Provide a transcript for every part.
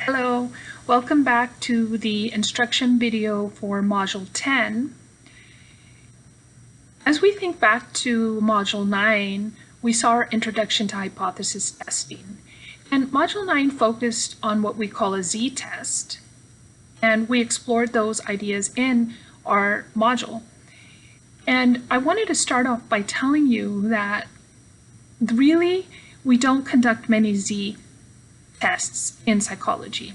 Hello, welcome back to the instruction video for Module 10. As we think back to Module 9, we saw our introduction to hypothesis testing. And Module 9 focused on what we call a z-test, and we explored those ideas in our module. And I wanted to start off by telling you that really we don't conduct many z-tests in psychology.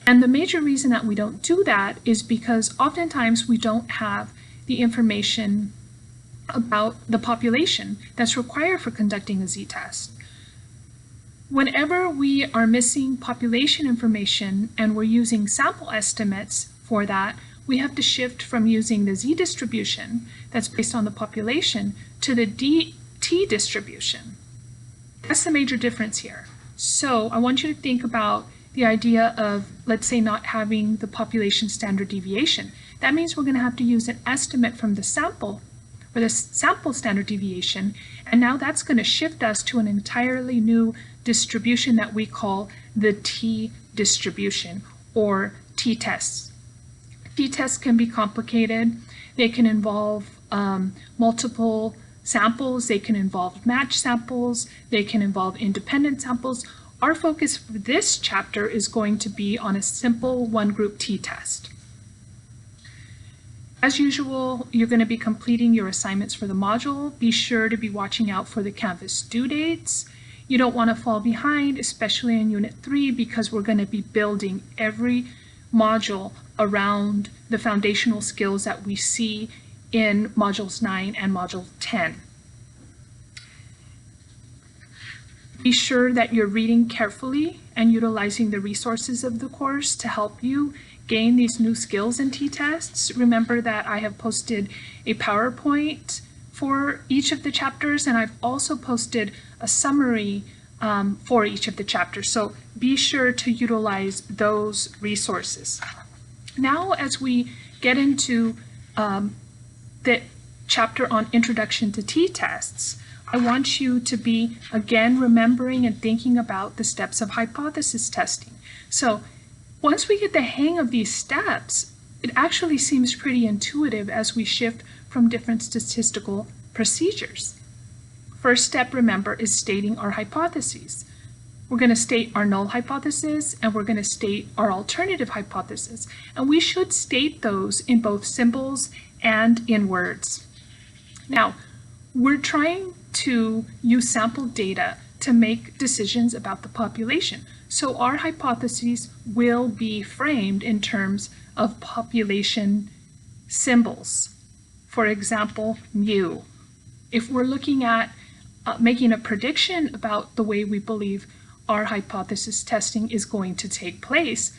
And the major reason that we don't do that is because oftentimes we don't have the information about the population that's required for conducting a z-test. Whenever we are missing population information and we're using sample estimates for that, we have to shift from using the z-distribution that's based on the population to the t distribution. That's the major difference here. So I want you to think about the idea of, let's say, not having the population standard deviation. That means we're going to have to use an estimate from the sample, or the sample standard deviation, and now that's going to shift us to an entirely new distribution that we call the t distribution, or t-tests. T-tests can be complicated. They can involve multiple samples, they can involve matched samples, they can involve independent samples. Our focus for this chapter is going to be on a simple one-group t-test. As usual, you're going to be completing your assignments for the module. Be sure to be watching out for the Canvas due dates. You don't want to fall behind, especially in Unit 3, because we're going to be building every module around the foundational skills that we see in Modules 9 and Module 10. Be sure that you're reading carefully and utilizing the resources of the course to help you gain these new skills in t-tests. Remember that I have posted a PowerPoint for each of the chapters, and I've also posted a summary for each of the chapters. So be sure to utilize those resources. Now, as we get into the chapter on Introduction to T-Tests, I want you to be, again, remembering and thinking about the steps of hypothesis testing. So once we get the hang of these steps, it actually seems pretty intuitive as we shift from different statistical procedures. First step, remember, is stating our hypotheses. We're going to state our null hypothesis and we're going to state our alternative hypothesis. And we should state those in both symbols and in words. Now, we're trying to use sample data to make decisions about the population. So our hypotheses will be framed in terms of population symbols. For example, mu. If we're looking at making a prediction about the way we believe our hypothesis testing is going to take place,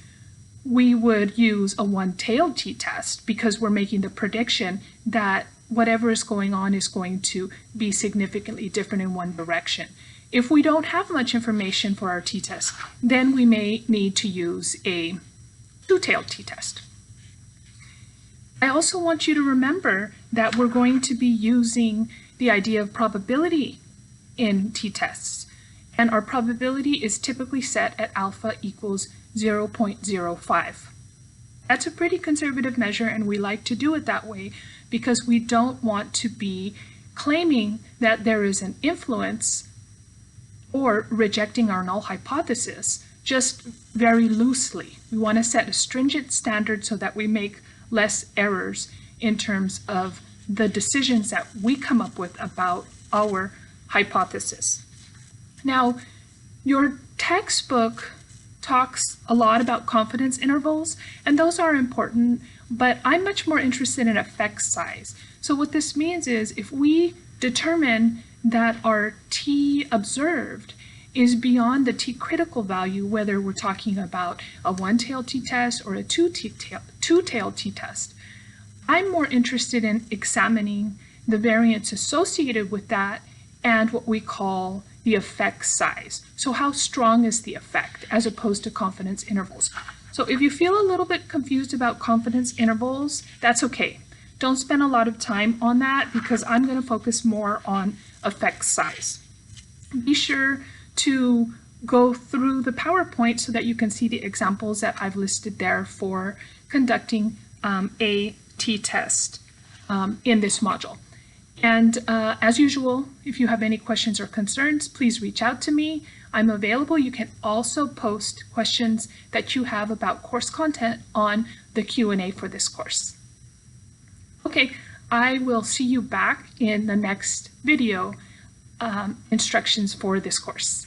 we would use a one-tailed t-test because we're making the prediction that whatever is going on is going to be significantly different in one direction. If we don't have much information for our t-test, then we may need to use a two-tailed t-test. I also want you to remember that we're going to be using the idea of probability in t-tests, and our probability is typically set at alpha equals 0.05. That's a pretty conservative measure, and we like to do it that way because we don't want to be claiming that there is an influence or rejecting our null hypothesis just very loosely. We want to set a stringent standard so that we make less errors in terms of the decisions that we come up with about our hypothesis. Now, your textbook talks a lot about confidence intervals, and those are important, but I'm much more interested in effect size. So what this means is if we determine that our t observed is beyond the t-critical value, whether we're talking about a one-tailed t-test or a two-tailed t-test, I'm more interested in examining the variance associated with that and what we call the effect size. So how strong is the effect as opposed to confidence intervals? So if you feel a little bit confused about confidence intervals, that's okay. Don't spend a lot of time on that because I'm going to focus more on effect size. Be sure to go through the PowerPoint so that you can see the examples that I've listed there for conducting a t-test in this module. And as usual, if you have any questions or concerns, please reach out to me. I'm available. You can also post questions that you have about course content on the Q&A for this course. Okay, I will see you back in the next video instructions for this course.